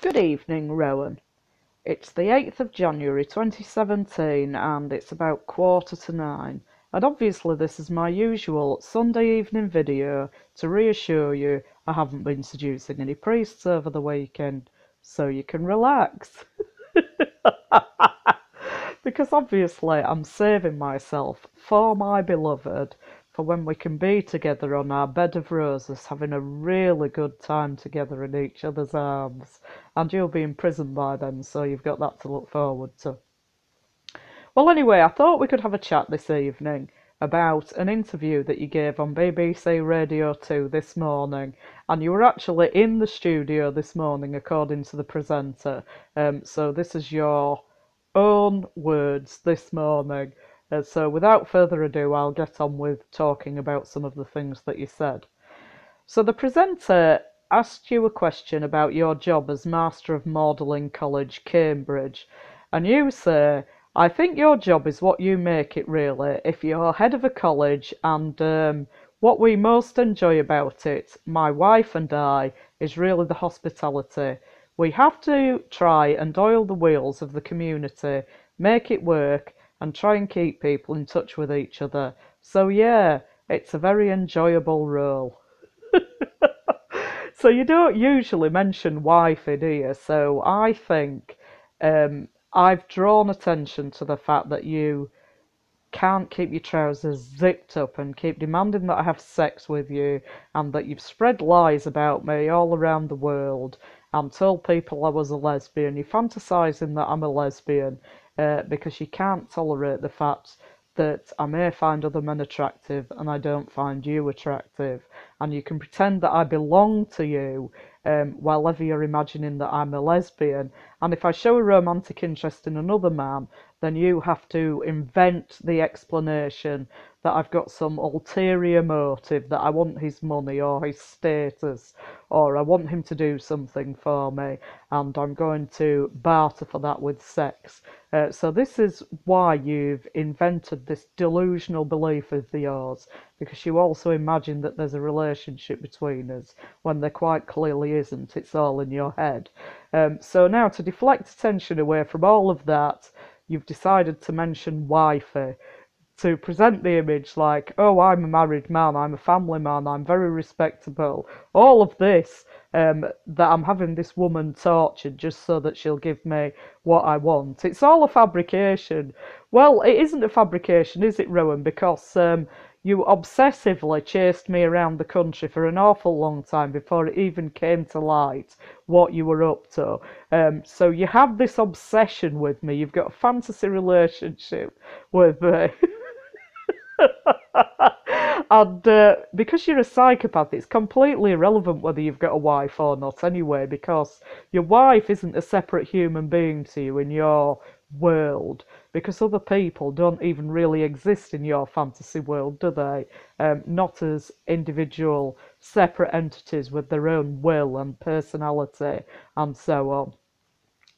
Good evening, Rowan. It's the 8th of January 2017 and it's about 8:45. And obviously this is my usual Sunday evening video to reassure you I haven't been seducing any priests over the weekend, so you can relax. Because obviously I'm saving myself for my beloved for when we can be together on our bed of roses having a really good time together in each other's arms. And you'll be in prison by then, so you've got that to look forward to. Well, anyway, I thought we could have a chat this evening about an interview that you gave on BBC Radio 2 this morning, and you were actually in the studio this morning according to the presenter, so this is your own words this morning. So without further ado, I'll get on with talking about some of the things that you said. So the presenter asked you a question about your job as Master of Magdalen College, Cambridge, and you say, I think your job is what you make it really, if you're head of a college, and what we most enjoy about it, my wife and I, is really the hospitality. We have to try and oil the wheels of the community, make it work, and try and keep people in touch with each other. So yeah, it's a very enjoyable role. So you don't usually mention wifey, do you? So I think I've drawn attention to the fact that you can't keep your trousers zipped up and keep demanding that I have sex with you, and that you've spread lies about me all around the world and told people I was a lesbian. You're fantasising that I'm a lesbian because you can't tolerate the fact that I may find other men attractive and I don't find you attractive. And you can pretend that I belong to you while ever you're imagining that I'm a lesbian. And if I show a romantic interest in another man, then you have to invent the explanation that I've got some ulterior motive, that I want his money or his status, or I want him to do something for me, and I'm going to barter for that with sex. So this is why you've invented this delusional belief of yours, because you also imagine that there's a relationship between us when there quite clearly isn't. It's all in your head. So now, to deflect attention away from all of that, you've decided to mention wifey, to present the image like, oh, I'm a married man, I'm a family man, I'm very respectable. All of this, that I'm having this woman tortured just so that she'll give me what I want. It's all a fabrication. Well, it isn't a fabrication, is it, Rowan? Because you obsessively chased me around the country for an awful long time before it even came to light what you were up to. So you have this obsession with me. You've got a fantasy relationship with me. And because you're a psychopath, it's completely irrelevant whether you've got a wife or not anyway, because your wife isn't a separate human being to you in your world, because other people don't even really exist in your fantasy world, do they? Not as individual, separate entities with their own will and personality and so on.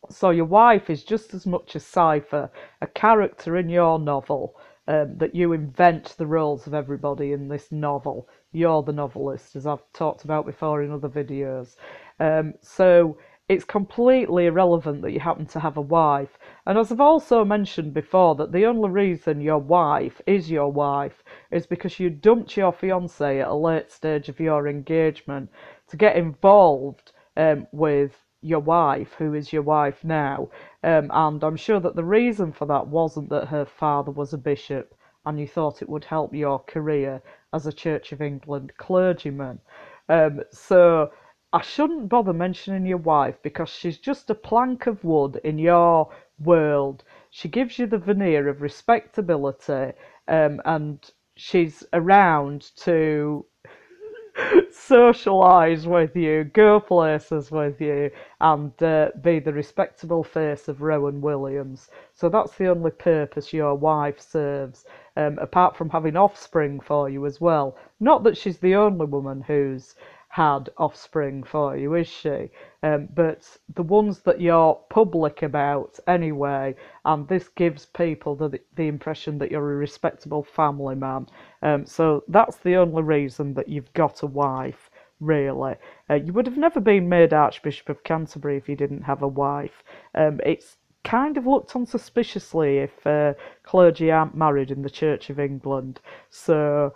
So your wife is just as much a cipher, a character in your novel, that you invent the roles of everybody in this novel. You're the novelist, as I've talked about before in other videos. So it's completely irrelevant that you happen to have a wife. And as I've also mentioned before, that the only reason your wife is because you dumped your fiancé at a late stage of your engagement to get involved with your wife, who is your wife now, and I'm sure that the reason for that wasn't that her father was a bishop and you thought it would help your career as a Church of England clergyman. So I shouldn't bother mentioning your wife because she's just a plank of wood in your world. She gives you the veneer of respectability, and she's around to socialise with you, go places with you, and be the respectable face of Rowan Williams. So that's the only purpose your wife serves, apart from having offspring for you as well. Not that she's the only woman who's had offspring for you, is she? But the ones that you're public about anyway, and this gives people the impression that you're a respectable family man. So that's the only reason that you've got a wife. really. You would have never been made Archbishop of Canterbury if you didn't have a wife. It's kind of looked on suspiciously if clergy aren't married in the Church of England. So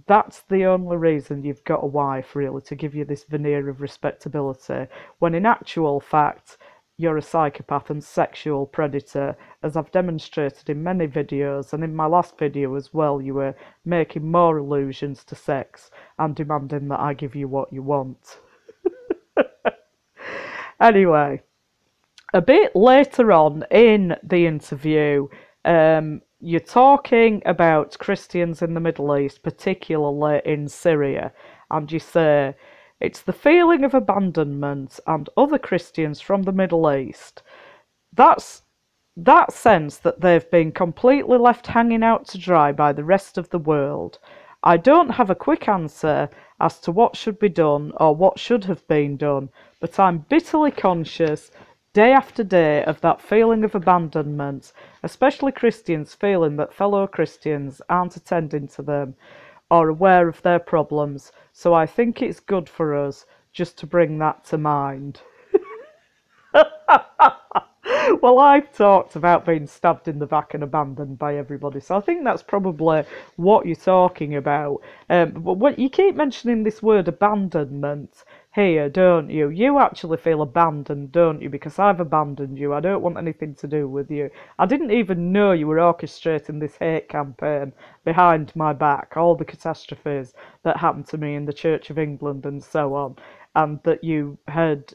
that's the only reason you've got a wife, really, to give you this veneer of respectability, when in actual fact, you're a psychopath and sexual predator, as I've demonstrated in many videos, and in my last video as well. You were making more allusions to sex and demanding that I give you what you want. Anyway, a bit later on in the interview, you're talking about Christians in the Middle East, particularly in Syria, and you say, it's the feeling of abandonment and other Christians from the Middle East. That's that sense that they've been completely left hanging out to dry by the rest of the world. I don't have a quick answer as to what should be done or what should have been done, but I'm bitterly conscious day after day of that feeling of abandonment, especially Christians feeling that fellow Christians aren't attending to them or aware of their problems, so I think it's good for us just to bring that to mind. Well, I've talked about being stabbed in the back and abandoned by everybody, so I think that's probably what you're talking about. But what you keep mentioning this word abandonment here, don't you? You actually feel abandoned, don't you? Because I've abandoned you. I don't want anything to do with you. I didn't even know you were orchestrating this hate campaign behind my back, all the catastrophes that happened to me in the Church of England and so on, and that you had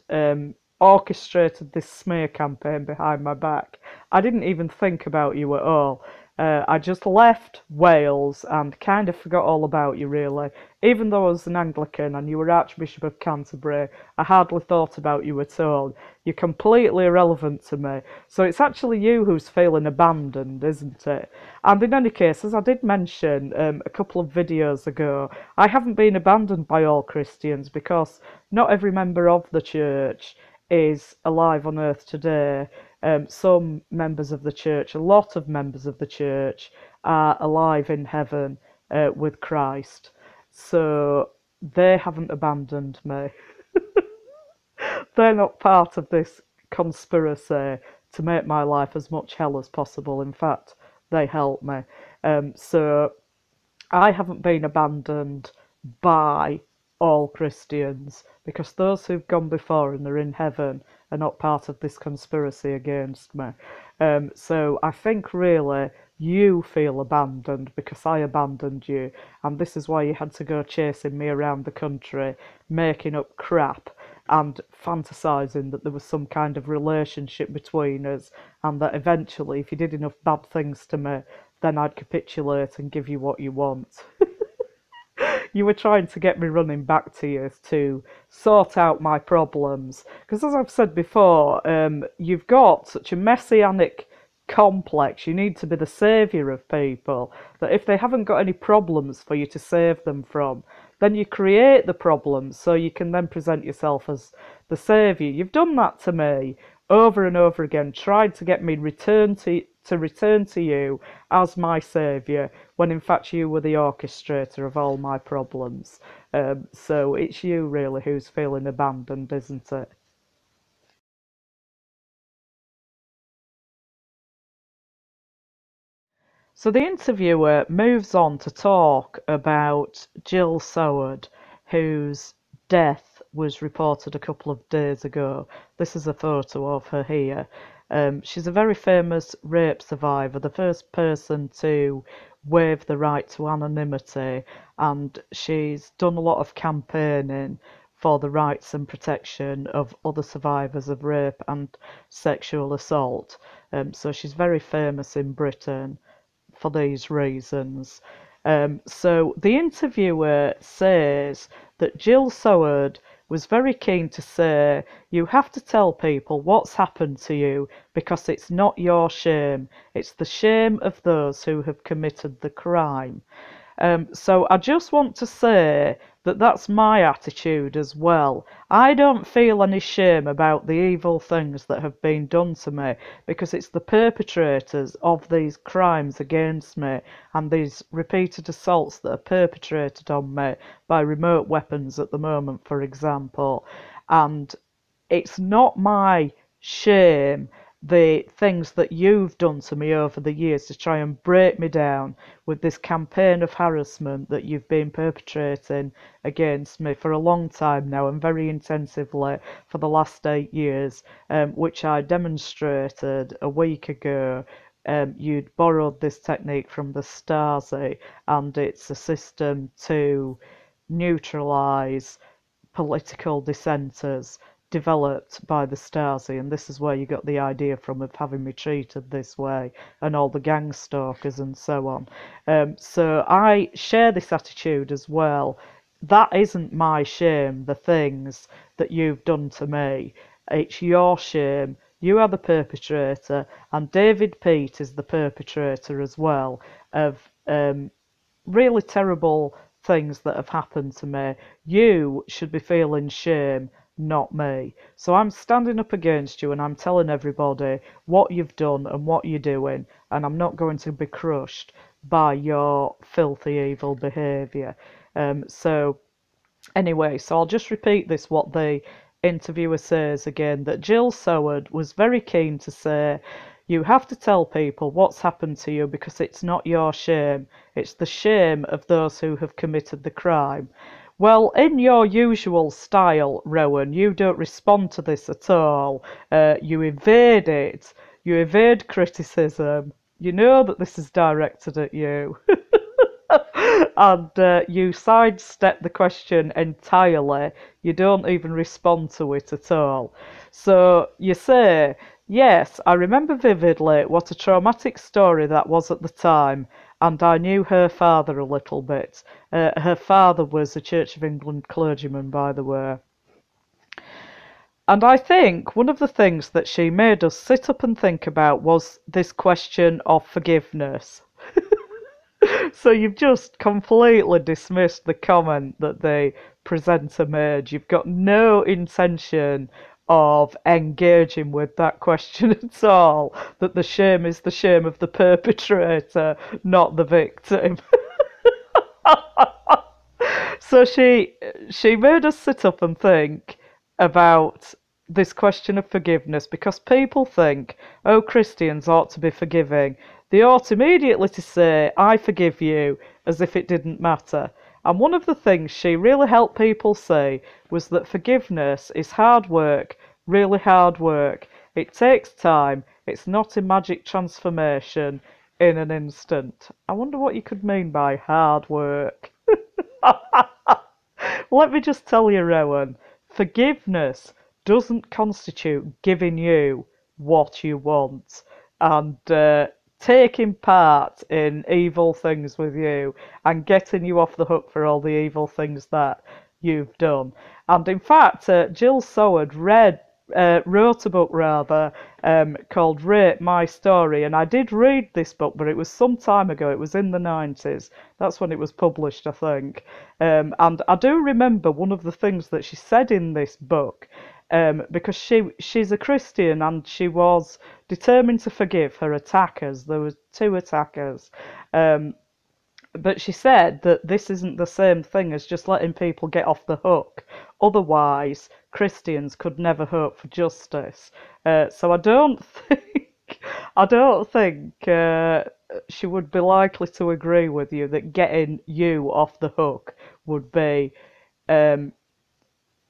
orchestrated this smear campaign behind my back. I didn't even think about you at all. I just left Wales and kind of forgot all about you, really. Even though I was an Anglican and you were Archbishop of Canterbury, I hardly thought about you at all. You're completely irrelevant to me. So it's actually you who's feeling abandoned, isn't it? And in any case, as I did mention a couple of videos ago, I haven't been abandoned by all Christians, because not every member of the church is alive on earth today. Some members of the church, a lot of members of the church, are alive in heaven with Christ. So they haven't abandoned me. They're not part of this conspiracy to make my life as much hell as possible. In fact, they help me. So I haven't been abandoned by all Christians, because those who've gone before and are in heaven are not part of this conspiracy against me. So I think really you feel abandoned because I abandoned you, and this is why you had to go chasing me around the country, making up crap and fantasising that there was some kind of relationship between us, and that eventually, if you did enough bad things to me, then I'd capitulate and give you what you want. You were trying to get me running back to you to sort out my problems. Because as I've said before, you've got such a messianic complex. You need to be the saviour of people, that if they haven't got any problems for you to save them from, then you create the problems so you can then present yourself as the saviour. You've done that to me over and over again, tried to get me return to you as my saviour, when in fact you were the orchestrator of all my problems. So it's you really who's feeling abandoned, isn't it? So the interviewer moves on to talk about Jill Soward, whose death was reported a couple of days ago. This is a photo of her here. She's a very famous rape survivor, the first person to waive the right to anonymity, and she's done a lot of campaigning for the rights and protection of other survivors of rape and sexual assault. So she's very famous in Britain for these reasons. So the interviewer says that Jill Soward was very keen to say, you have to tell people what's happened to you, because it's not your shame, it's the shame of those who have committed the crime. So I just want to say that that's my attitude as well. I don't feel any shame about the evil things that have been done to me because it's the perpetrators of these crimes against me and these repeated assaults that are perpetrated on me by remote weapons at the moment, for example. And it's not my shame the things that you've done to me over the years to try and break me down with this campaign of harassment that you've been perpetrating against me for a long time now and very intensively for the last 8 years, which I demonstrated a week ago. You'd borrowed this technique from the Stasi, and it's a system to neutralise political dissenters developed by the Stasi, and this is where you got the idea from of having me treated this way, and all the gang stalkers and so on. So I share this attitude as well. That isn't my shame, the things that you've done to me. It's your shame. You are the perpetrator, and David Pete is the perpetrator as well of really terrible things that have happened to me. You should be feeling shame, not me. So I'm standing up against you and I'm telling everybody what you've done and what you're doing, and I'm not going to be crushed by your filthy, evil behaviour. So anyway, so I'll just repeat this, what the interviewer says again, that Jill Soward was very keen to say, you have to tell people what's happened to you because it's not your shame, it's the shame of those who have committed the crime. Well, in your usual style, Rowan, you don't respond to this at all. You evade it. You evade criticism. You know that this is directed at you. And you sidestep the question entirely. You don't even respond to it at all. So you say, yes, I remember vividly what a traumatic story that was at the time, and I knew her father a little bit. Her father was a Church of England clergyman, by the way. And I think one of the things that she made us sit up and think about was this question of forgiveness. So you've just completely dismissed the comment that the presenter made. You've got no intention of engaging with that question at all, that the shame is the shame of the perpetrator, not the victim. So she made us sit up and think about this question of forgiveness because people think, oh, Christians ought to be forgiving. They ought immediately to say, I forgive you, as if it didn't matter. And one of the things she really helped people see was that forgiveness is hard work, really hard work. It takes time. It's not a magic transformation in an instant. I wonder what you could mean by hard work. Let me just tell you, Rowan, forgiveness doesn't constitute giving you what you want and taking part in evil things with you and getting you off the hook for all the evil things that you've done. And in fact, Jill Soward wrote a book called Rate My Story, and I did read this book, but it was some time ago. It was in the 90s. That's when it was published, I think. And I do remember one of the things that she said in this book, because she's a Christian and she was determined to forgive her attackers. There were 2 attackers. But she said that this isn't the same thing as just letting people get off the hook. Otherwise, Christians could never hope for justice. So I don't think she would be likely to agree with you that getting you off the hook would be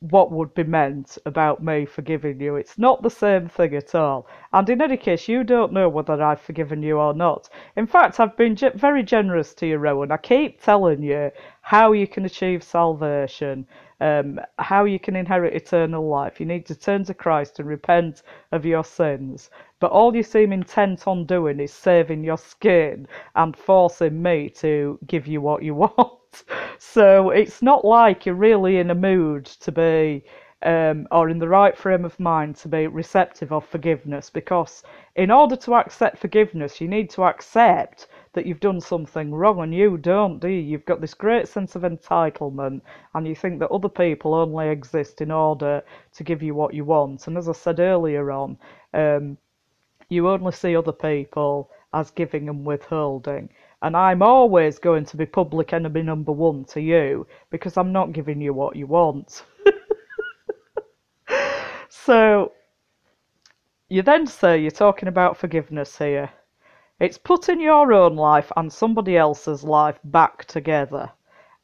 what would be meant about me forgiving you. It's not the same thing at all. And in any case, you don't know whether I've forgiven you or not. In fact, I've been very generous to you, Rowan. I keep telling you how you can achieve salvation, how you can inherit eternal life. You need to turn to Christ and repent of your sins. But all you seem intent on doing is saving your skin and forcing me to give you what you want. So it's not like you're really in a mood to be, or in the right frame of mind to be receptive of forgiveness, because in order to accept forgiveness, you need to accept that you've done something wrong, and you don't, do you? You've got this great sense of entitlement, and you think that other people only exist in order to give you what you want. And as I said earlier on, you only see other people as giving and withholding. And I'm always going to be public enemy number one to you because I'm not giving you what you want. So you then say you're talking about forgiveness here. It's putting your own life and somebody else's life back together.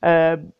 Um,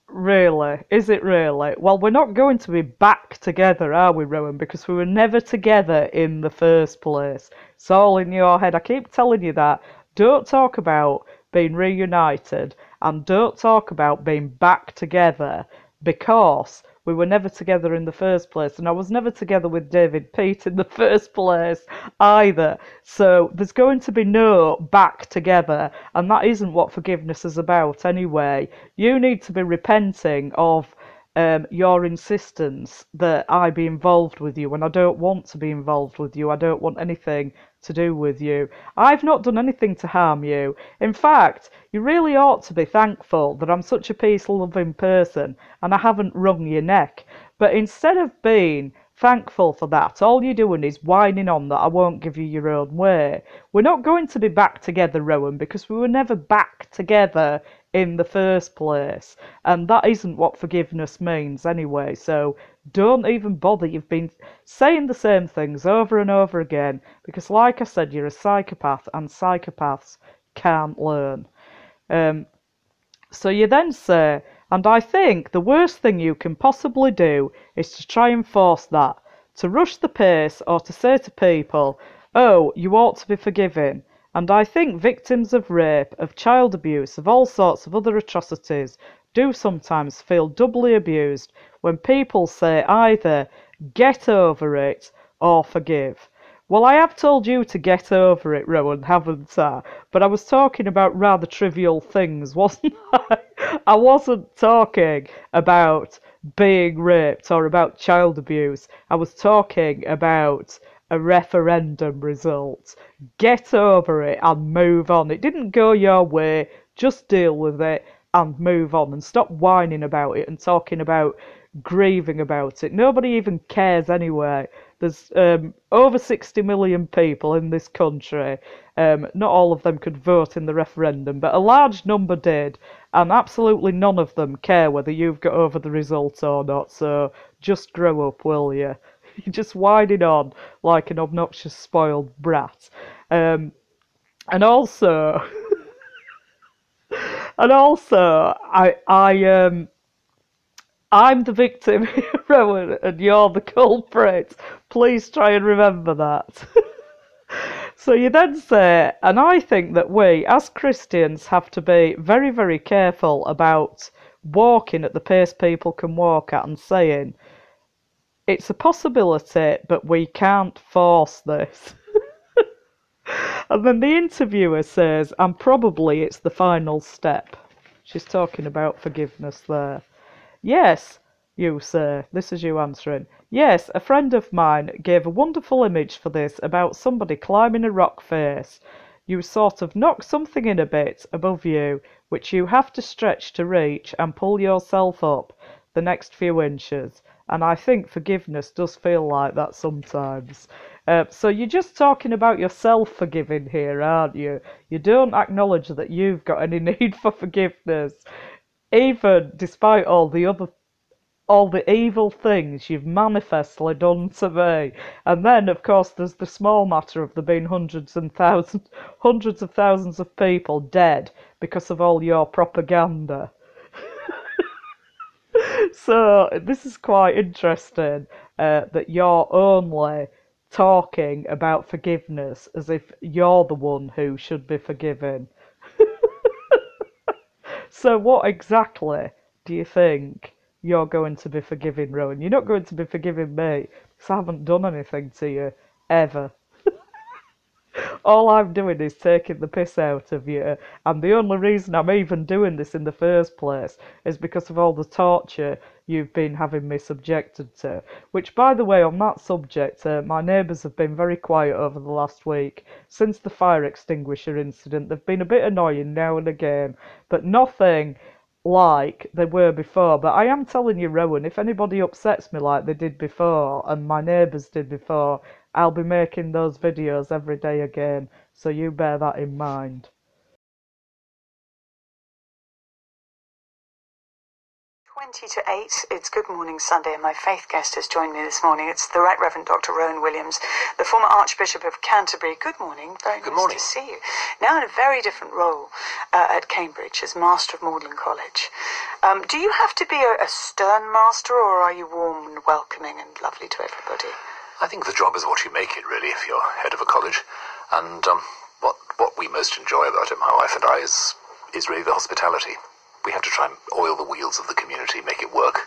Really? Is it really? Well, we're not going to be back together, are we, Rowan? Because we were never together in the first place. It's all in your head. I keep telling you that. Don't talk about being reunited and don't talk about being back together because we were never together in the first place. And I was never together with David Pete in the first place either. So there's going to be no back together. And that isn't what forgiveness is about anyway. You need to be repenting of your insistence that I be involved with you when I don't want to be involved with you. I don't want anything to do with you. I've not done anything to harm you. In fact, you really ought to be thankful that I'm such a peace-loving person and I haven't wrung your neck. But instead of being thankful for that, all you're doing is whining on that I won't give you your own way. We're not going to be back together, Rowan, because we were never back together in the first place. And that isn't what forgiveness means anyway. So don't even bother. You've been saying the same things over and over again because, like I said, you're a psychopath and psychopaths can't learn. Um, so you then say, and I think the worst thing you can possibly do is to try and force that, to rush the pace or to say to people, oh, you ought to be forgiving. And I think victims of rape, of child abuse, of all sorts of other atrocities do sometimes feel doubly abused when people say either get over it or forgive. Well, I have told you to get over it, Rowan, haven't I? But I was talking about rather trivial things, wasn't I? I wasn't talking about being raped or about child abuse. I was talking about a referendum result. Get over it and move on. It didn't go your way. Just deal with it and move on and stop whining about it and talking about grieving about it. Nobody even cares anyway. There's over 60 million people in this country. Not all of them could vote in the referendum, but a large number did, and absolutely none of them care whether you've got over the result or not. So just grow up, will you? You're just whining on like an obnoxious, spoiled brat. And also, I'm the victim here, and you're the culprit. Please try and remember that. So you then say, and I think that we, as Christians, have to be very, very careful about walking at the pace people can walk at and saying, it's a possibility, but we can't force this. And then the interviewer says, and probably it's the final step. She's talking about forgiveness there. Yes, you say, this is you answering. Yes, a friend of mine gave a wonderful image for this about somebody climbing a rock face. You sort of knock something in a bit above you, which you have to stretch to reach and pull yourself up the next few inches. And I think forgiveness does feel like that sometimes. So you're just talking about yourself forgiving here, aren't you? You don't acknowledge that you've got any need for forgiveness, even despite all the evil things you've manifestly done to me. And then, of course, there's the small matter of there being hundreds of thousands of people dead because of all your propaganda. So this is quite interesting that you're only talking about forgiveness as if you're the one who should be forgiven. So what exactly do you think you're going to be forgiving, Rowan? You're not going to be forgiving me because I haven't done anything to you, ever. All I'm doing is taking the piss out of you, and the only reason I'm even doing this in the first place is because of all the torture you've been having me subjected to. Which, by the way, on that subject, my neighbours have been very quiet over the last week. Since the fire extinguisher incident, they've been a bit annoying now and again, but nothing like they were before. But I am telling you, Rowan, if anybody upsets me like they did before, and my neighbours did before, I'll be making those videos every day again, so you bear that in mind. 20 to 8, it's Good Morning Sunday, and my faith guest has joined me this morning. It's the Right Reverend Dr. Rowan Williams, the former Archbishop of Canterbury. Good morning. Very nice to see you. Now in a very different role at Cambridge as Master of Magdalen College. Do you have to be a stern master, or are you warm and welcoming and lovely to everybody? I think the job is what you make it, really, if you're head of a college. And what we most enjoy about it, my wife and I, is really the hospitality. We have to try and oil the wheels of the community, make it work,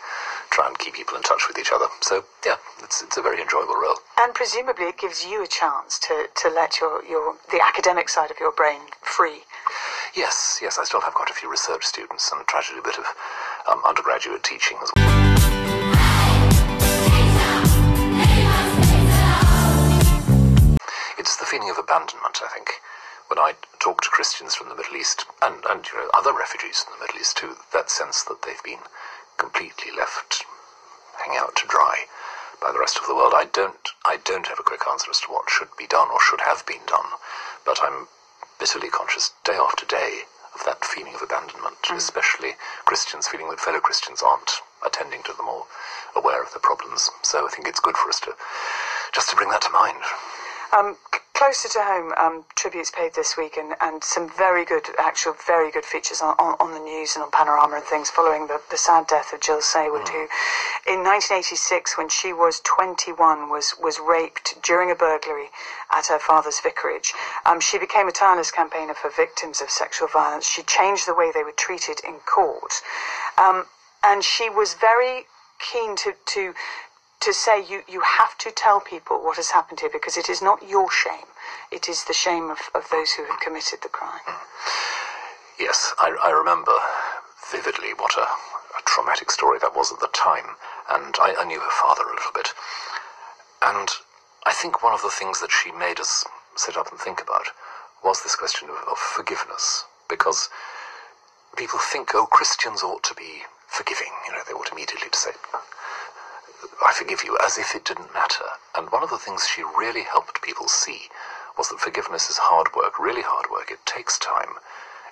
try and keep people in touch with each other. So, yeah, it's a very enjoyable role. And presumably it gives you a chance to let the academic side of your brain free. Yes, I still have quite a few research students and try to do a bit of undergraduate teaching as well. It's the feeling of abandonment, I think. When I talk to Christians from the Middle East, and other refugees from the Middle East too, that sense that they've been completely left hanging out to dry by the rest of the world. I don't have a quick answer as to what should be done or should have been done, but I'm bitterly conscious day after day of that feeling of abandonment, especially Christians feeling that fellow Christians aren't attending to them or aware of the problems. So I think it's good for us to bring that to mind. Closer to home, tributes paid this week, and some very good features on the news and on Panorama and things following the sad death of Jill Saywood, who in 1986, when she was 21, was raped during a burglary at her father's vicarage. She became a tireless campaigner for victims of sexual violence. She changed the way they were treated in court, and she was very keen to say you have to tell people what has happened here, because it is not your shame, it is the shame of those who have committed the crime. Yes, I remember vividly what a traumatic story that was at the time, and I knew her father a little bit. And I think one of the things that she made us sit up and think about was this question of forgiveness, because people think, Christians ought to be forgiving, they ought immediately to say, I forgive you, as if it didn't matter. And one of the things she really helped people see was that forgiveness is hard work, really hard work. It takes time.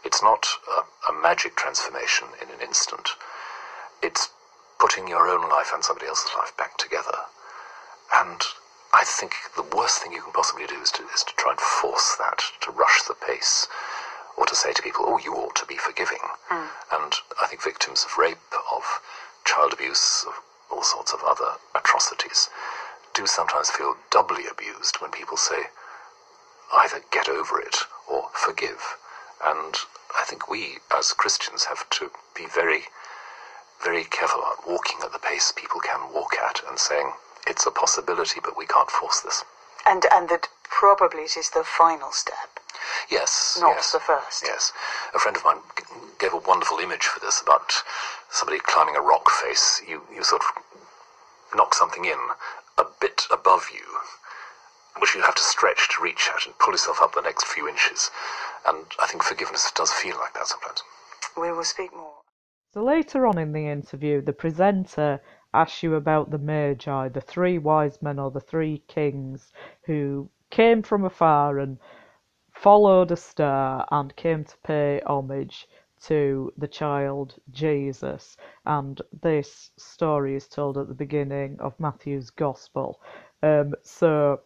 It's not a magic transformation in an instant. It's putting your own life and somebody else's life back together. And I think the worst thing you can possibly do is to try and force that, to rush the pace, or to say to people, you ought to be forgiving. And I think victims of rape, of child abuse, of all sorts of other atrocities, do sometimes feel doubly abused when people say either get over it or forgive. And I think we, as Christians, have to be very, very careful about walking at the pace people can walk at and saying, it's a possibility, but we can't force this. And that probably it is the final step. Yes. Not the first. Yes. A friend of mine gave a wonderful image for this about somebody climbing a rock face. You sort of knock something in a bit above you, which you have to stretch to reach at and pull yourself up the next few inches. And I think forgiveness does feel like that sometimes. We will speak more. So later on in the interview, the presenter asks you about the Magi, the three wise men or the three kings who came from afar and followed a star and came to pay homage to the child Jesus. And this story is told at the beginning of Matthew's Gospel. So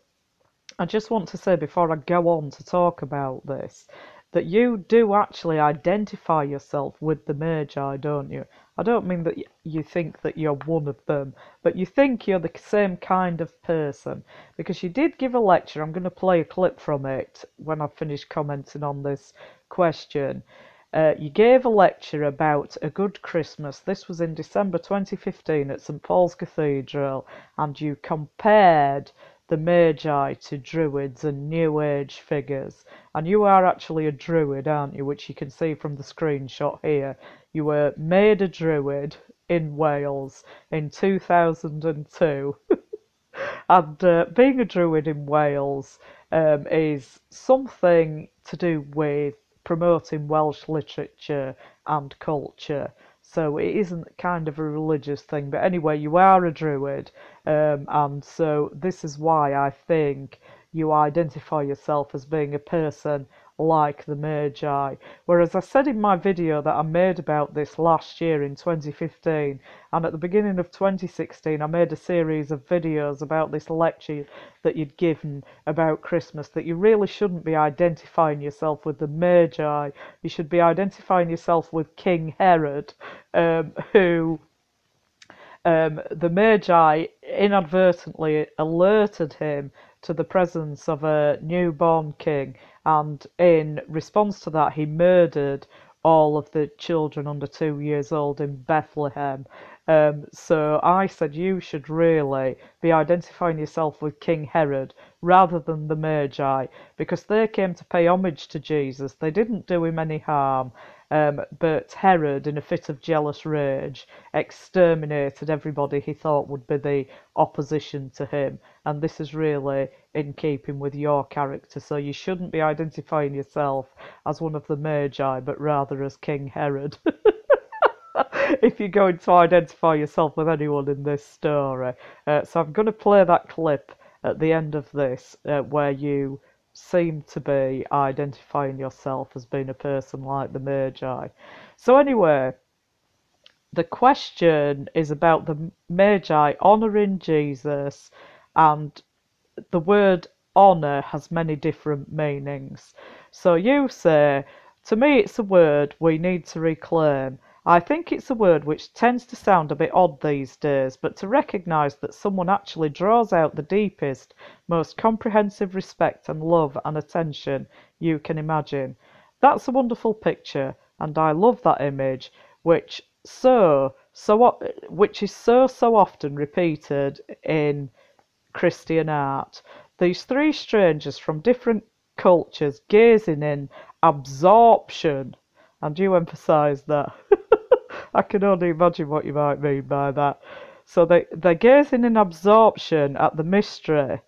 I just want to say before I go on to talk about this, that you do actually identify yourself with the Magi, don't you? I don't mean that you think that you're one of them, but you think you're the same kind of person, because you did give a lecture. I'm going to play a clip from it when I finish commenting on this question. You gave a lecture about a good Christmas. This was in December 2015 at St Paul's Cathedral, and you compared the Magi to Druids and New Age figures. And you are actually a Druid, aren't you? Which you can see from the screenshot here. You were made a Druid in Wales in 2002. And being a Druid in Wales is something to do with promoting Welsh literature and culture. So it isn't kind of a religious thing. But anyway, you are a Druid. And so this is why I think you identify yourself as being a person like the Magi. Whereas I said in my video that I made about this last year in 2015, and at the beginning of 2016 I made a series of videos about this lecture that you'd given about Christmas, that you really shouldn't be identifying yourself with the Magi, you should be identifying yourself with King Herod, who the Magi inadvertently alerted him to the presence of a newborn king, and in response to that, he murdered all of the children under 2 years old in Bethlehem. So I said you should really be identifying yourself with King Herod rather than the Magi, because they came to pay homage to Jesus. They didn't do him any harm. But Herod, in a fit of jealous rage, exterminated everybody he thought would be the opposition to him. And this is really in keeping with your character. So you shouldn't be identifying yourself as one of the Magi, but rather as King Herod. If you're going to identify yourself with anyone in this story. So I'm going to play that clip at the end of this where you seem to be identifying yourself as being a person like the Magi. So anyway, the question is about the Magi honouring Jesus, and the word honour has many different meanings. So you say, to me it's a word we need to reclaim. I think it's a word which tends to sound a bit odd these days, but to recognise that someone actually draws out the deepest, most comprehensive respect and love and attention you can imagine. That's a wonderful picture, and I love that image, which is so often repeated in Christian art. These three strangers from different cultures gazing in absorption, and you emphasise that. I can only imagine what you might mean by that. So they're gazing in absorption at the mystery,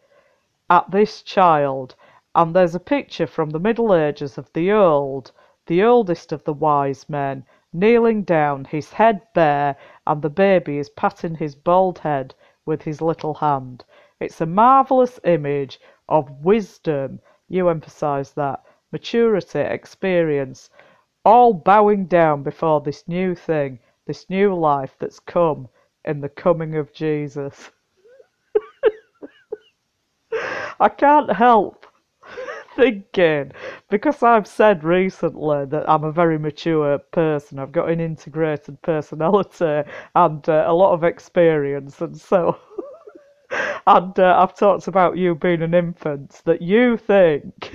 at this child, and there's a picture from the Middle Ages of the oldest of the wise men, kneeling down, his head bare, and the baby is patting his bald head with his little hand. It's a marvellous image of wisdom, you emphasise that, maturity, experience, all bowing down before this new thing, this new life that's come in the coming of Jesus. I can't help thinking, because I've said recently that I'm a very mature person, I've got an integrated personality and a lot of experience, and so and I've talked about you being an infant, that you think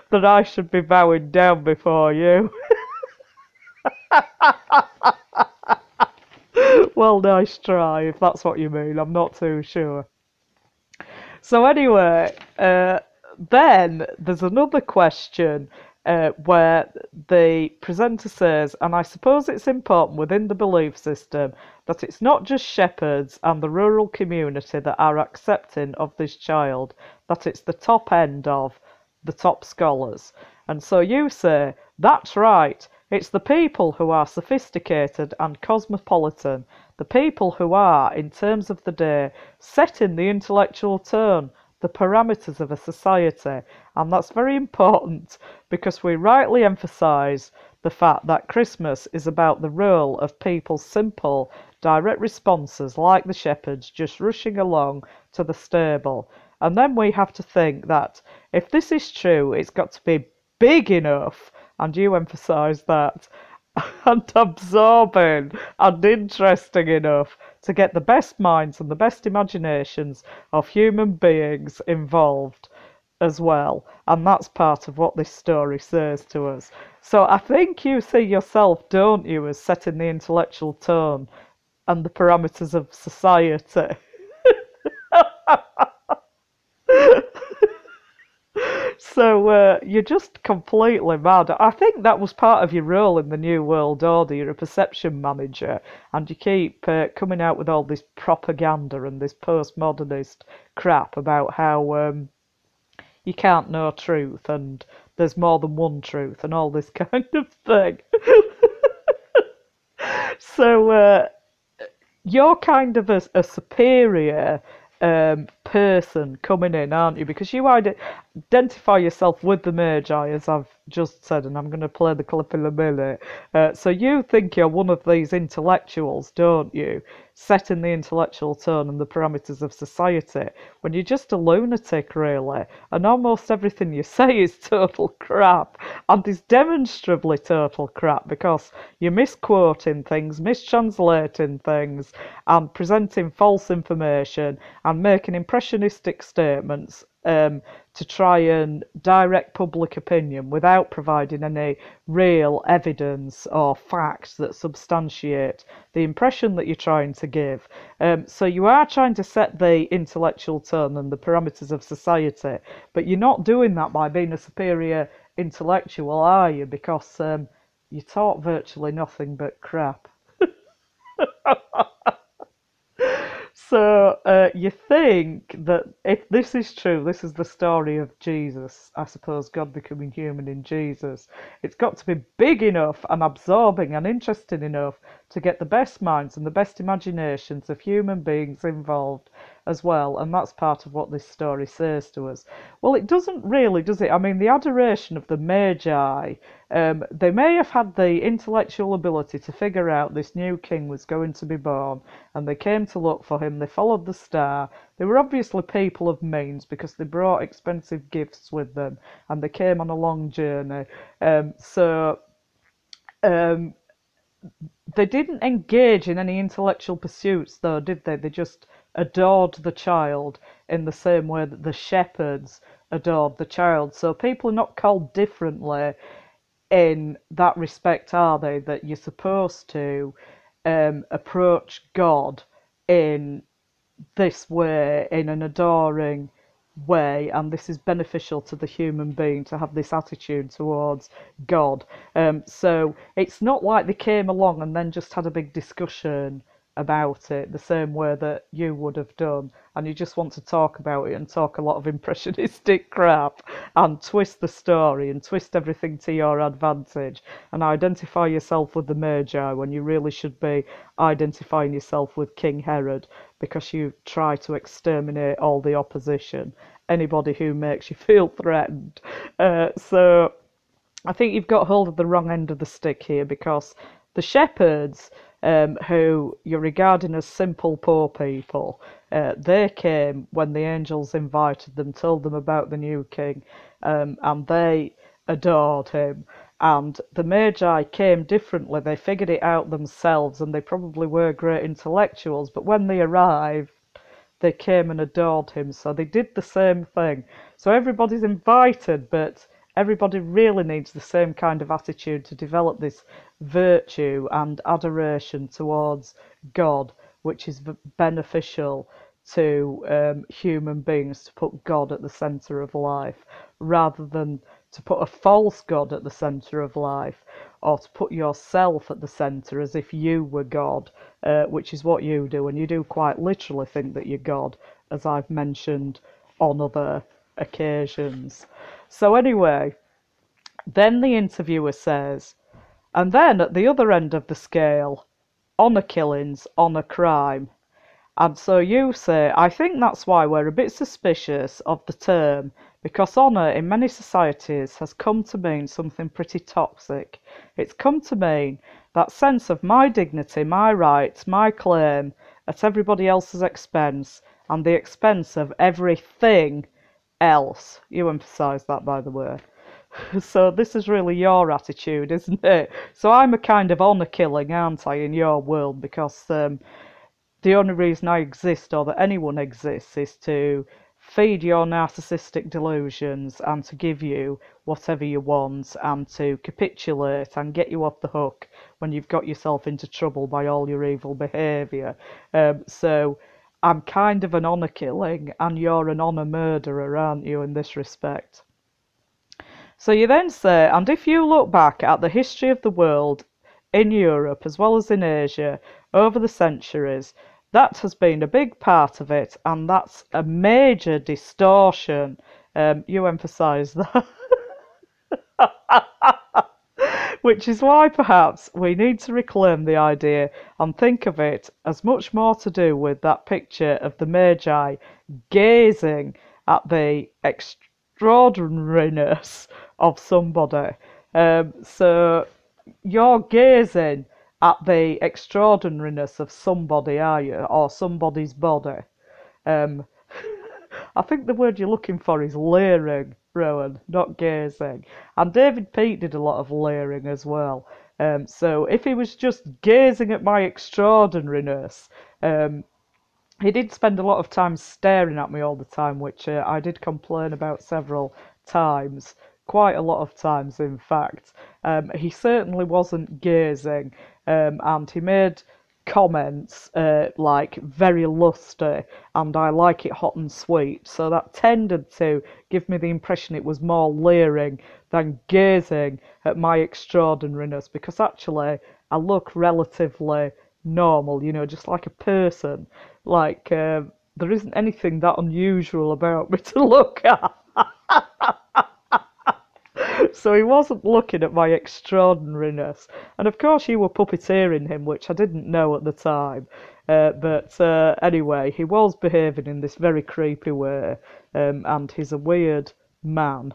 that I should be bowing down before you. Well, nice try, if that's what you mean. I'm not too sure. So anyway, then there's another question where the presenter says, and I suppose it's important within the belief system, that it's not just shepherds and the rural community that are accepting of this child, that it's the top end of the top scholars. And so you say, that's right, it's the people who are sophisticated and cosmopolitan, the people who are, in terms of the day, setting the intellectual tone, the parameters of a society. And that's very important, because we rightly emphasise the fact that Christmas is about the role of people's simple, direct responses, like the shepherds just rushing along to the stable. And then we have to think that if this is true, it's got to be big enough, and you emphasise that, and absorbing and interesting enough to get the best minds and the best imaginations of human beings involved as well. And that's part of what this story says to us. So I think you see yourself, don't you, as setting the intellectual tone and the parameters of society. So you're just completely mad. I think that was part of your role in the New World Order. You're a perception manager, and you keep coming out with all this propaganda and this postmodernist crap about how you can't know truth and there's more than one truth and all this kind of thing. So you're kind of a superior person coming in, aren't you? Because you identify yourself with the Magi, as I've just said, and I'm going to play the clip in a minute. So you think you're one of these intellectuals, don't you? Setting the intellectual tone and the parameters of society, when you're just a lunatic, really. And almost everything you say is total crap, and is demonstrably total crap, because you're misquoting things, mistranslating things, and presenting false information, and making impressionistic statements to try and direct public opinion without providing any real evidence or facts that substantiate the impression that you're trying to give. So you are trying to set the intellectual tone and the parameters of society, but you're not doing that by being a superior intellectual, are you? Because you taught virtually nothing but crap. So you think that if this is true, this is the story of Jesus, I suppose, God becoming human in Jesus, it's got to be big enough and absorbing and interesting enough to get the best minds and the best imaginations of human beings involved as well. And that's part of what this story says to us. Well, it doesn't really, does it? I mean, the adoration of the Magi, they may have had the intellectual ability to figure out this new king was going to be born, and they came to look for him. They followed the star. They were obviously people of means because they brought expensive gifts with them, and they came on a long journey. So they didn't engage in any intellectual pursuits, though, did they? They just adored the child in the same way that the shepherds adored the child. So people are not called differently in that respect, are they? That you're supposed to approach God in this way, in an adoring way, and this is beneficial to the human being to have this attitude towards God. So it's not like they came along and then just had a big discussion about it the same way that you would have done, and you just want to talk about it and talk a lot of impressionistic crap and twist the story and twist everything to your advantage and identify yourself with the Magi when you really should be identifying yourself with King Herod, because you try to exterminate all the opposition, anybody who makes you feel threatened. So I think you've got hold of the wrong end of the stick here, because the shepherds, who you're regarding as simple poor people, they came when the angels invited them, told them about the new king, and they adored him. And the Magi came differently. They figured it out themselves, and they probably were great intellectuals, but when they arrived, they came and adored him. So they did the same thing. So everybody's invited, but everybody really needs the same kind of attitude to develop this virtue and adoration towards God, which is beneficial to human beings, to put God at the centre of life, rather than to put a false God at the centre of life, or to put yourself at the centre as if you were God, which is what you do, and you do quite literally think that you're God, as I've mentioned on other occasions. So anyway, then the interviewer says, and then at the other end of the scale, honour killings, honour crime. And so you say, I think that's why we're a bit suspicious of the term, because honour in many societies has come to mean something pretty toxic. It's come to mean that sense of my dignity, my rights, my claim at everybody else's expense and the expense of everything else. You emphasise that, by the way. So this is really your attitude, isn't it? So I'm a kind of honour killing, aren't I, in your world, because the only reason I exist, or that anyone exists, is to feed your narcissistic delusions and to give you whatever you want and to capitulate and get you off the hook when you've got yourself into trouble by all your evil behaviour. So I'm kind of an honour killing, and you're an honour murderer, aren't you, in this respect? So you then say, and if you look back at the history of the world in Europe as well as in Asia over the centuries, that has been a big part of it, and that's a major distortion. You emphasise that. Which is why perhaps we need to reclaim the idea and think of it as much more to do with that picture of the Magi gazing at the extraordinariness of somebody. So you're gazing at the extraordinariness of somebody, are you? Or somebody's body. Um, I think the word you're looking for is leering, Rowan, not gazing. And David Peake did a lot of leering as well. So if he was just gazing at my extraordinariness, he did spend a lot of time staring at me all the time, which I did complain about several times. Quite a lot of times, in fact. He certainly wasn't gazing, and he made comments like very lusty, and I like it hot and sweet. So that tended to give me the impression it was more leering than gazing at my extraordinariness, because actually I look relatively normal, you know, just like a person. Like, there isn't anything that unusual about me to look at. So he wasn't looking at my extraordinariness. And of course you were puppeteering him, which I didn't know at the time. But anyway, he was behaving in this very creepy way. And he's a weird man.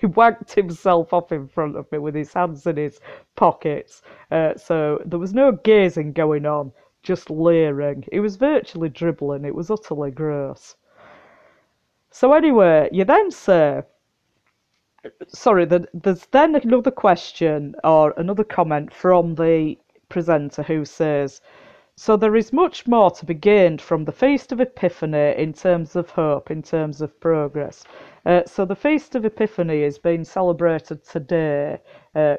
He wagged himself off in front of me with his hands in his pockets. So there was no gazing going on, just leering. He was virtually dribbling. It was utterly gross. So anyway, you then say... Sorry, there's then another question or another comment from the presenter who says, so there is much more to be gained from the Feast of Epiphany in terms of hope, in terms of progress. So the Feast of Epiphany is being celebrated today,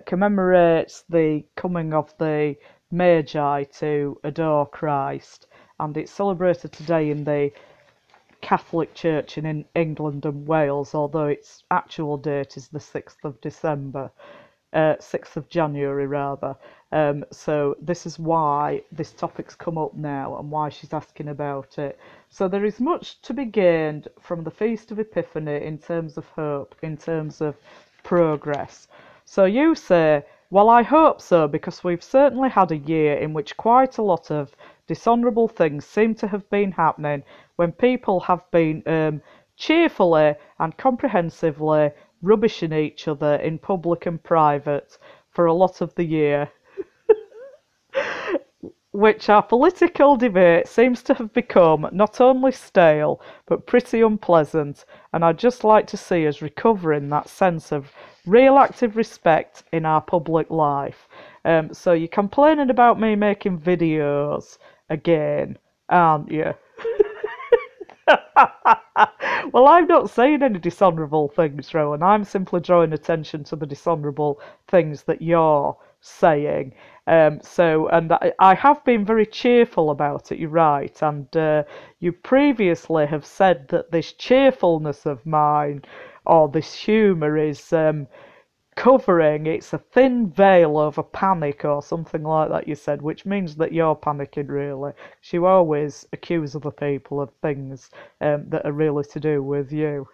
commemorates the coming of the Magi to adore Christ, and it's celebrated today in the Catholic Church in England and Wales, although its actual date is the 6th of December, 6th of January rather. So this is why this topic's come up now and why she's asking about it. So there is much to be gained from the Feast of Epiphany in terms of hope, in terms of progress. So you say, well, I hope so, because we've certainly had a year in which quite a lot of dishonourable things seem to have been happening when people have been cheerfully and comprehensively rubbishing each other in public and private for a lot of the year, which our political debate seems to have become not only stale but pretty unpleasant, and I'd just like to see us recovering that sense of real active respect in our public life. So you're complaining about me making videos again, aren't you? Well, I'm not saying any dishonourable things, Rowan. I'm simply drawing attention to the dishonourable things that you're saying. And I have been very cheerful about it, you're right. And you previously have said that this cheerfulness of mine, or this humour, is covering, it's a thin veil over panic or something like that, you said, which means that you're panicking, really. You always accuse other people of things that are really to do with you.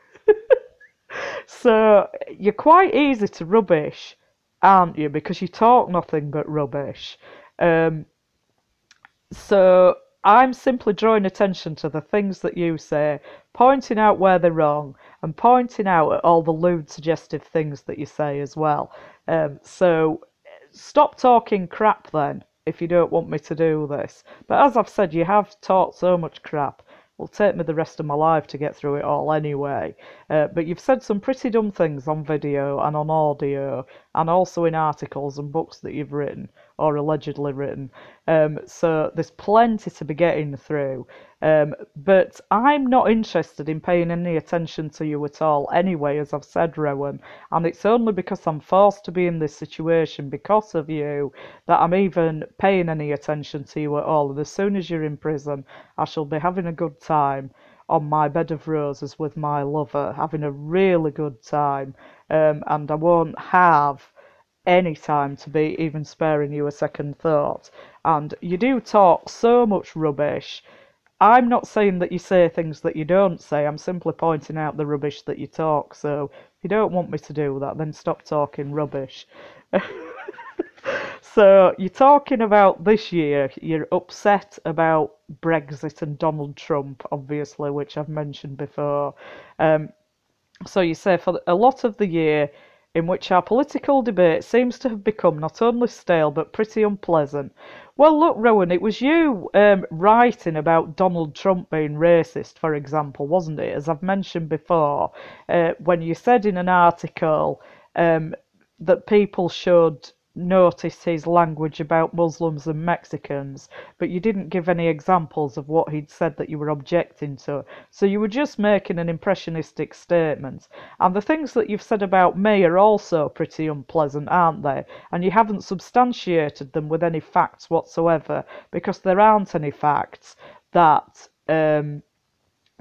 So you're quite easy to rubbish, aren't you? Because you talk nothing but rubbish. So I'm simply drawing attention to the things that you say, pointing out where they're wrong, and pointing out at all the lewd, suggestive things that you say as well. So stop talking crap then, if you don't want me to do this. But as I've said, you have talked so much crap. It'll take me the rest of my life to get through it all anyway. But you've said some pretty dumb things on video and on audio, and also in articles and books that you've written, or allegedly written. So there's plenty to be getting through. But I'm not interested in paying any attention to you at all anyway, as I've said, Rowan. And it's only because I'm forced to be in this situation because of you that I'm even paying any attention to you at all. And as soon as you're in prison, I shall be having a good time on my bed of roses with my lover, having a really good time, and I won't have any time to be even sparing you a second thought. And you do talk so much rubbish. I'm not saying that you say things that you don't say, I'm simply pointing out the rubbish that you talk. So if you don't want me to do that, then stop talking rubbish. So you're talking about this year, you're upset about Brexit and Donald Trump, obviously, which I've mentioned before. So you say, for a lot of the year in which our political debate seems to have become not only stale but pretty unpleasant. Well, look, Rowan, it was you writing about Donald Trump being racist, for example, wasn't it? As I've mentioned before, when you said in an article that people should notice his language about Muslims and Mexicans, but you didn't give any examples of what he'd said that you were objecting to. So you were just making an impressionistic statement. And the things that you've said about me are also pretty unpleasant, aren't they? And you haven't substantiated them with any facts whatsoever, because there aren't any facts that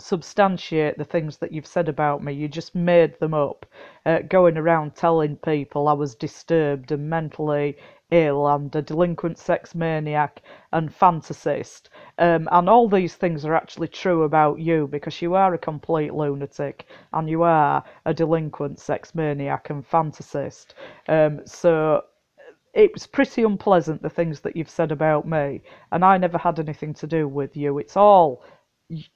substantiate the things that you've said about me. You just made them up, going around telling people I was disturbed and mentally ill and a delinquent sex maniac and fantasist. And all these things are actually true about you, because you are a complete lunatic and you are a delinquent sex maniac and fantasist. So it was pretty unpleasant, the things that you've said about me, and I never had anything to do with you. It's all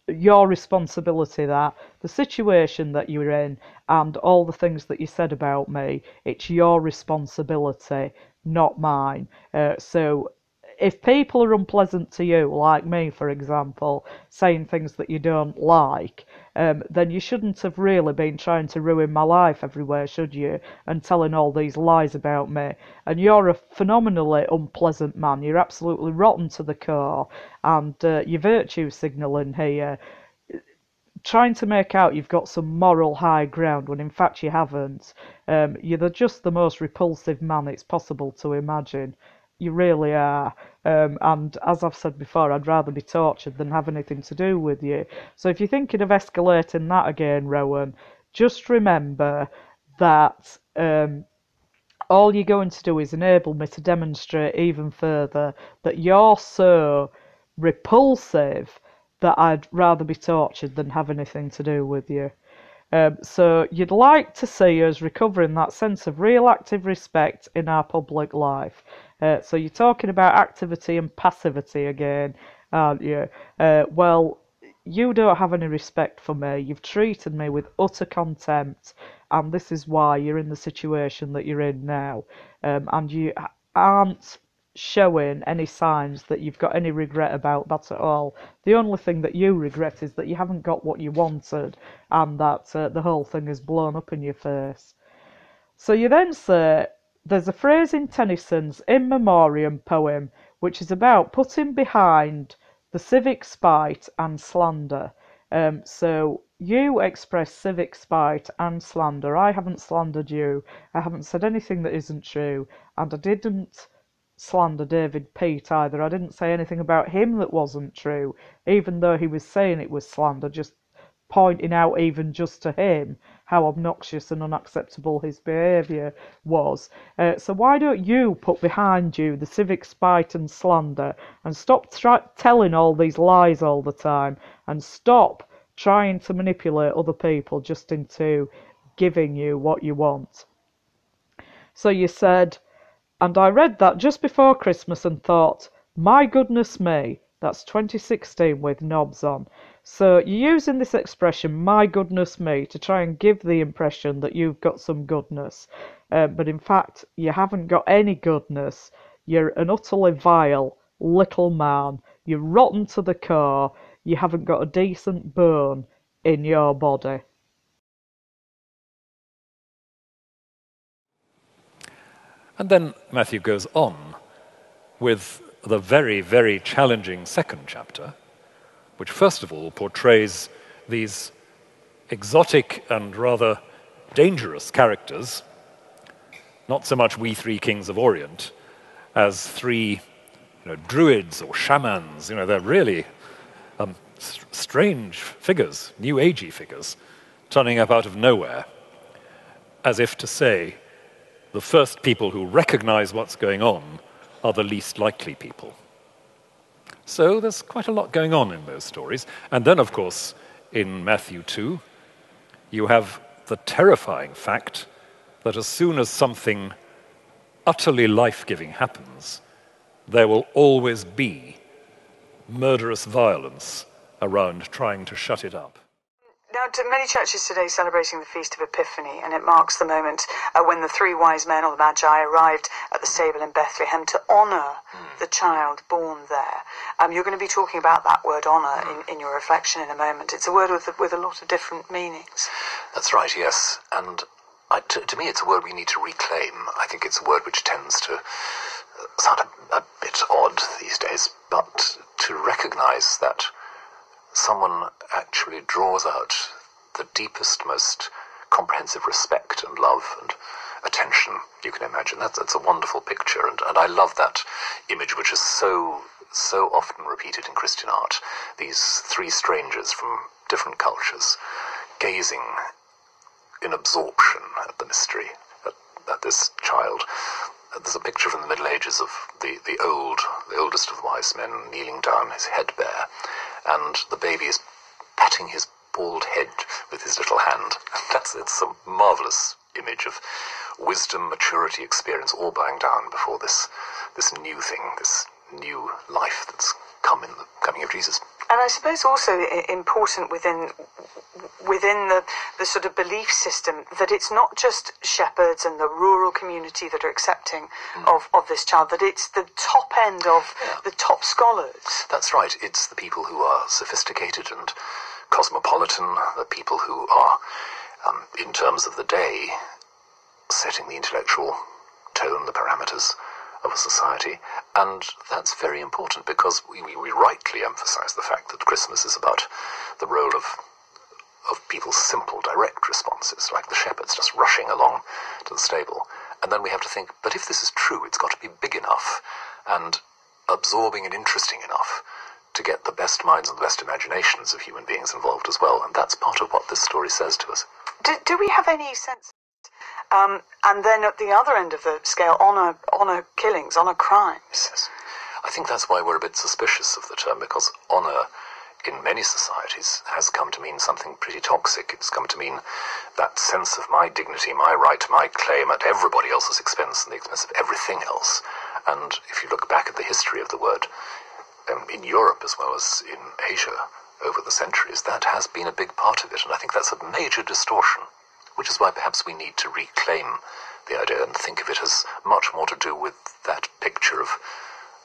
your responsibility, that the situation that you're in and all the things that you said about me, it's your responsibility, not mine. So if people are unpleasant to you, like me, for example, saying things that you don't like, then you shouldn't have really been trying to ruin my life everywhere, should you? And telling all these lies about me. And you're a phenomenally unpleasant man. You're absolutely rotten to the core. And you're virtue signalling here, trying to make out you've got some moral high ground when in fact you haven't. You're just the most repulsive man it's possible to imagine. You really are. And as I've said before, I'd rather be tortured than have anything to do with you. So if you're thinking of escalating that again, Rowan, just remember that all you're going to do is enable me to demonstrate even further that you're so repulsive that I'd rather be tortured than have anything to do with you. So you'd like to see us recovering that sense of real active respect in our public life. So you're talking about activity and passivity again, aren't you? Well, you don't have any respect for me. You've treated me with utter contempt, and this is why you're in the situation that you're in now. And you aren't showing any signs that you've got any regret about that at all. The only thing that you regret is that you haven't got what you wanted, and that the whole thing is blown up in your face. So you then say, there's a phrase in Tennyson's In Memoriam poem which is about putting behind the civic spite and slander. So you express civic spite and slander. I haven't slandered you. I haven't said anything that isn't true, and I didn't slander David Pete either. I didn't say anything about him that wasn't true, even though he was saying it was slander, just pointing out even just to him how obnoxious and unacceptable his behaviour was. So why don't you put behind you the civic spite and slander and stop telling all these lies all the time, and stop trying to manipulate other people just into giving you what you want. So you said, and I read that just before Christmas and thought, my goodness me, that's 2016 with knobs on. So you're using this expression, my goodness me, to try and give the impression that you've got some goodness. But in fact, you haven't got any goodness. You're an utterly vile little man. You're rotten to the core. You haven't got a decent bone in your body. And then Matthew goes on with the very, very challenging second chapter, which first of all portrays these exotic and rather dangerous characters, not so much we three kings of Orient, as three druids or shamans. They're really strange figures, new agey figures, turning up out of nowhere, as if to say, the first people who recognize what's going on are the least likely people. So there's quite a lot going on in those stories. And then, of course, in Matthew 2, you have the terrifying fact that as soon as something utterly life-giving happens, there will always be murderous violence around trying to shut it up. Now, many churches today celebrating the Feast of Epiphany, and it marks the moment when the three wise men, or the Magi, arrived at the stable in Bethlehem to honour the child born there. You're going to be talking about that word honour in your reflection in a moment. It's a word with a lot of different meanings. That's right, yes. And to me, it's a word we need to reclaim. I think it's a word which tends to sound a bit odd these days, but to recognise that someone actually draws out the deepest, most comprehensive respect and love and attention you can imagine. That's a wonderful picture, and I love that image, which is so often repeated in Christian art. These three strangers from different cultures gazing in absorption at the mystery, at this child. There's a picture from the Middle Ages of the oldest of the wise men kneeling down, his head bare, and the baby is patting his bald head with his little hand. It's a marvellous image of wisdom, maturity, experience, all bowing down before this new thing, this new life that's come in the coming of Jesus. And I suppose also important within the sort of belief system that it's not just shepherds and the rural community that are accepting of this child, that it's the top end of the top scholars. That's right. It's the people who are sophisticated and cosmopolitan, the people who are, in terms of the day, setting the intellectual tone, the parameters of a society. And that's very important because we rightly emphasize the fact that Christmas is about the role of people's simple, direct responses, like the shepherds just rushing along to the stable. And then we have to think, but if this is true, it's got to be big enough and absorbing and interesting enough to get the best minds and the best imaginations of human beings involved as well. And that's part of what this story says to us. Do we have any sense? And then at the other end of the scale, honour killings, honour crimes. Yes. I think that's why we're a bit suspicious of the term, because honour in many societies has come to mean something pretty toxic. It's come to mean that sense of my dignity, my right, my claim at everybody else's expense and the expense of everything else. And if you look back at the history of the word, in Europe as well as in Asia over the centuries, that has been a big part of it. And I think that's a major distortion, which is why perhaps we need to reclaim the idea and think of it as much more to do with that picture of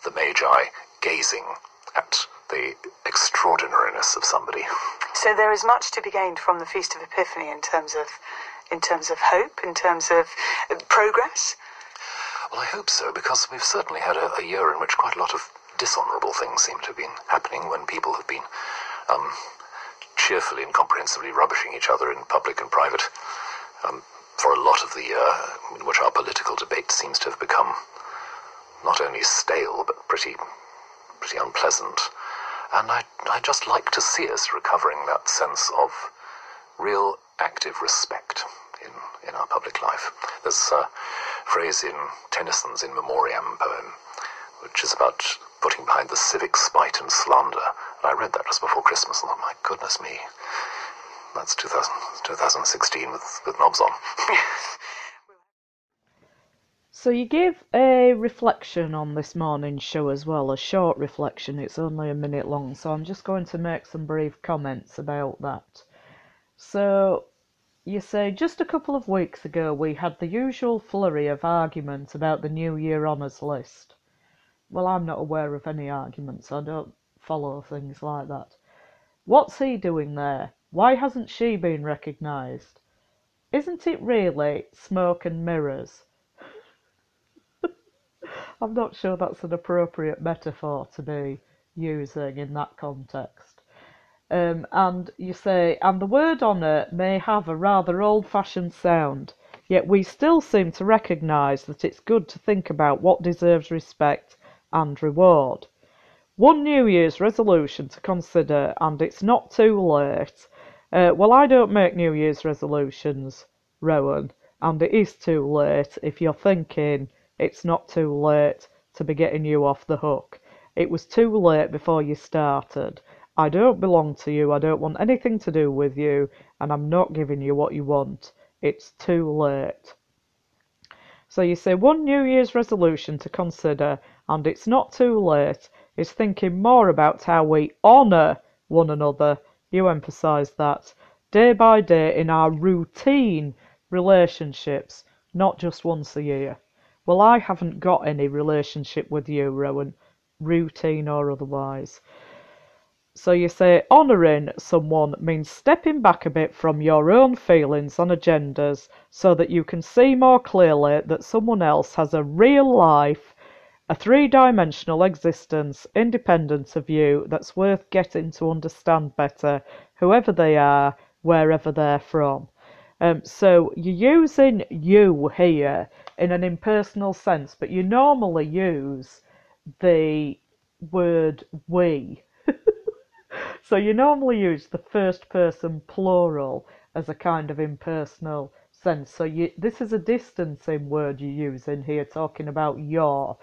the Magi gazing at the extraordinariness of somebody. So there is much to be gained from the Feast of Epiphany in terms of hope, in terms of progress? Well, I hope so, because we've certainly had a year in which quite a lot of dishonourable things seem to have been happening when people have been cheerfully and comprehensively rubbishing each other in public and private for a lot of the year, in which our political debate seems to have become not only stale but pretty unpleasant. And I'd just like to see us recovering that sense of real active respect in our public life. There's a phrase in Tennyson's In Memoriam poem, which is about putting behind the civic spite and slander. And I read that just before Christmas and thought, my goodness me, that's 2016 with knobs on. So you gave a reflection on this morning's show as well, a short reflection. It's only a minute long, so I'm just going to make some brief comments about that. So you say, just a couple of weeks ago we had the usual flurry of argument about the New Year honours list. Well, I'm not aware of any arguments. I don't follow things like that. What's he doing there? Why hasn't she been recognised? Isn't it really smoke and mirrors? I'm not sure that's an appropriate metaphor to be using in that context. And you say, and the word honour may have a rather old-fashioned sound, yet we still seem to recognise that it's good to think about what deserves respect and reward. one New Year's resolution to consider, and it's not too late. Well, I don't make New Year's resolutions, Rowan, and it is too late if you're thinking it's not too late to be getting you off the hook. It was too late before you started. I don't belong to you, I don't want anything to do with you, and I'm not giving you what you want. It's too late. So you say one New Year's resolution to consider, and it's not too late, is thinking more about how we honour one another. You emphasise that. Day by day in our routine relationships, not just once a year. Well, I haven't got any relationship with you, Rowan, routine or otherwise. So you say honouring someone means stepping back a bit from your own feelings and agendas so that you can see more clearly that someone else has a real life, a three-dimensional existence independent of you that's worth getting to understand better, whoever they are, wherever they're from. So you're using you here in an impersonal sense, but you normally use the word we. So you normally use the first person plural as a kind of impersonal sense. So this is a distancing word you use in here, talking about your.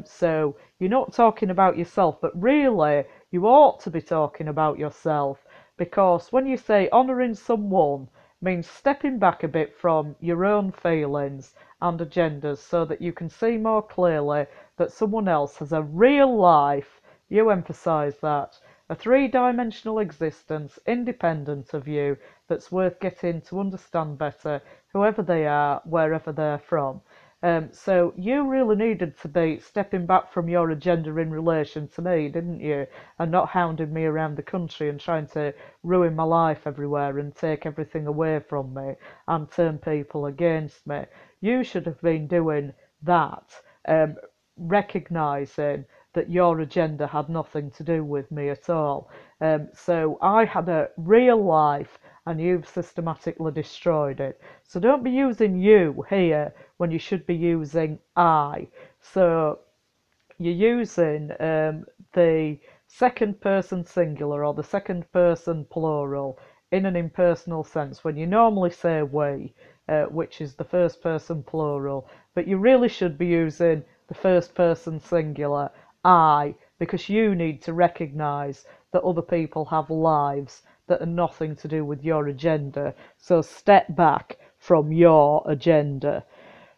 So you're not talking about yourself, but really you ought to be talking about yourself, because when you say honouring someone means stepping back a bit from your own feelings and agendas so that you can see more clearly that someone else has a real life. You emphasise that. A three-dimensional existence independent of you that's worth getting to understand better, whoever they are, wherever they're from. So you really needed to be stepping back from your agenda in relation to me, didn't you? And not hounding me around the country and trying to ruin my life everywhere and take everything away from me and turn people against me. You should have been doing that, recognising that your agenda had nothing to do with me at all. So I had a real life and you've systematically destroyed it. So don't be using you here when you should be using I. So you're using the second person singular or the second person plural in an impersonal sense when you normally say we, which is the first person plural, but you really should be using the first person singular I, because you need to recognise that other people have lives that are nothing to do with your agenda. So step back from your agenda.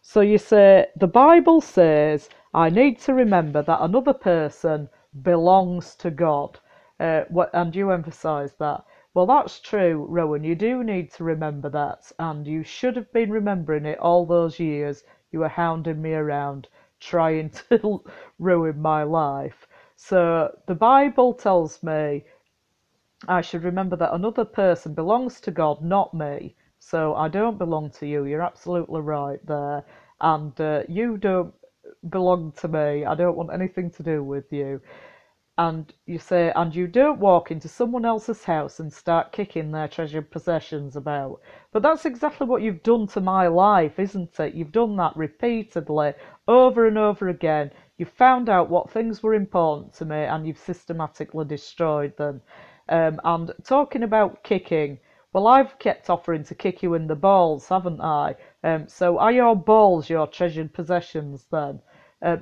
So you say, the Bible says, I need to remember that another person belongs to God. And you emphasise that. Well, that's true, Rowan. You do need to remember that. And you should have been remembering it all those years you were hounding me around, trying to ruin my life. So the Bible tells me I should remember that another person belongs to God, not me. So I don't belong to you. You're absolutely right there. And you don't belong to me. I don't want anything to do with you. And you say, and you don't walk into someone else's house and start kicking their treasured possessions about. But that's exactly what you've done to my life, isn't it? You've done that repeatedly, over and over again. You've found out what things were important to me and you've systematically destroyed them. And talking about kicking, well, I've kept offering to kick you in the balls, haven't I? So are your balls your treasured possessions then?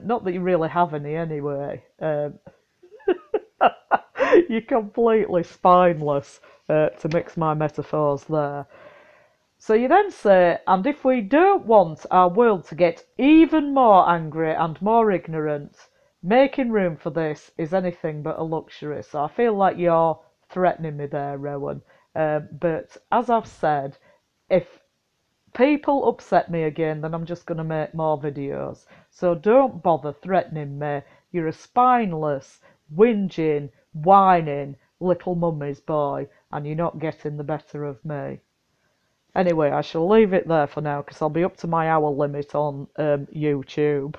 Not that you really have any anyway. You're completely spineless, to mix my metaphors there. So you then say, and if we don't want our world to get even more angry and more ignorant, making room for this is anything but a luxury. So I feel like you're threatening me there, Rowan. But as I've said, if people upset me again, then I'm just going to make more videos. So don't bother threatening me. You're a spineless, whinging, whining little mummy's boy, and you're not getting the better of me. Anyway, I shall leave it there for now, because I'll be up to my hour limit on YouTube.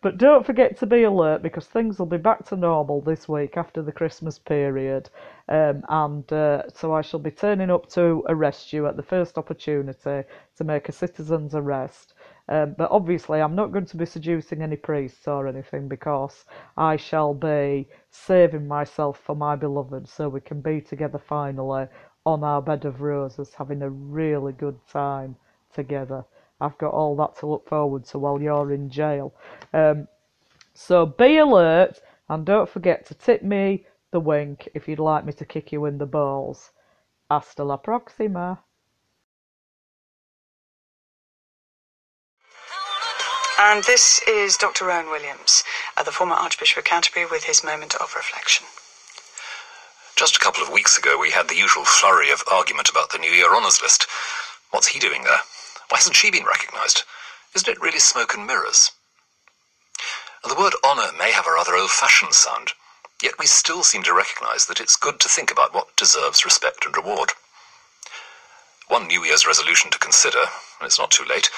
But don't forget to be alert, because things will be back to normal this week after the Christmas period. So I shall be turning up to arrest you at the first opportunity to make a citizen's arrest. But obviously, I'm not going to be seducing any priests or anything, because I shall be saving myself for my beloved, so we can be together finally on our bed of roses, having a really good time together. I've got all that to look forward to while you're in jail. So be alert, and don't forget to tip me the wink if you'd like me to kick you in the balls. Hasta la próxima. And this is Dr. Rowan Williams, the former Archbishop of Canterbury, with his moment of reflection. Just a couple of weeks ago, we had the usual flurry of argument about the New Year honours list. What's he doing there? Why hasn't she been recognised? Isn't it really smoke and mirrors? And the word honour may have a rather old-fashioned sound, yet we still seem to recognise that it's good to think about what deserves respect and reward. One New Year's resolution to consider, and it's not too late,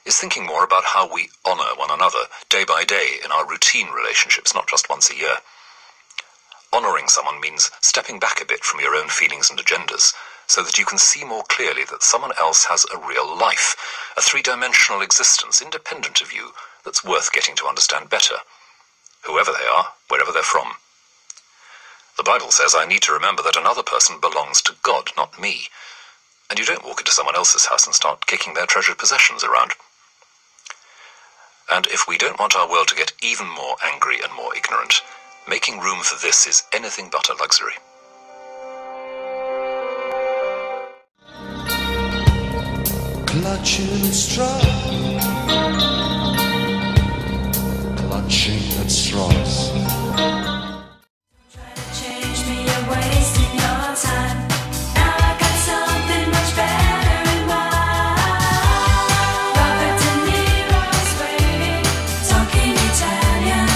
is thinking more about how we honour one another day by day in our routine relationships, not just once a year. Honouring someone means stepping back a bit from your own feelings and agendas, so that you can see more clearly that someone else has a real life, a three-dimensional existence independent of you that's worth getting to understand better, whoever they are, wherever they're from. The Bible says I need to remember that another person belongs to God, not me, and you don't walk into someone else's house and start kicking their treasured possessions around. And if we don't want our world to get even more angry and more ignorant, making room for this is anything but a luxury. Clutching at straws, clutching at straws. Try to change me, you're wasting your time. Now I got something much better in mind. Robert De Niro's waiting, talking Italian.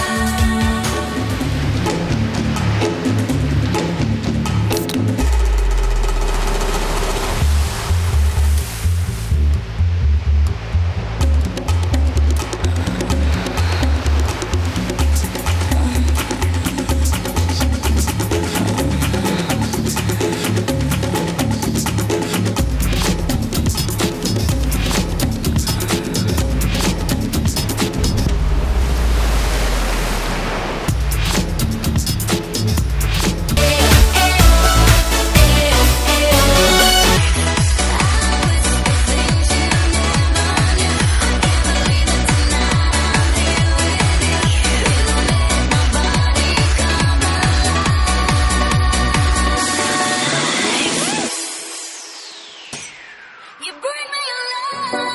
You bring me alive.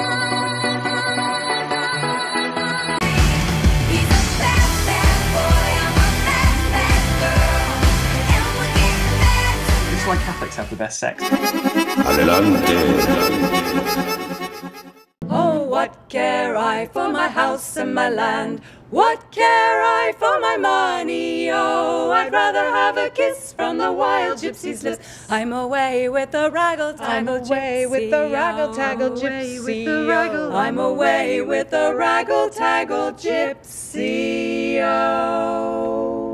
He's a bad, bad boy. I'm a bad, bad girl. And we're getting back. It's why Catholics have the best sex. Adelante. Oh, what care I for my house and my land? What care I for my money? Oh, I'd rather have a kiss from the wild gypsy's lips. I'm away with the Raggle, Taggle, Gypsy. with the Raggle, Taggle, Gypsy. I'm away with the Raggle, Taggle, Gypsy. Oh.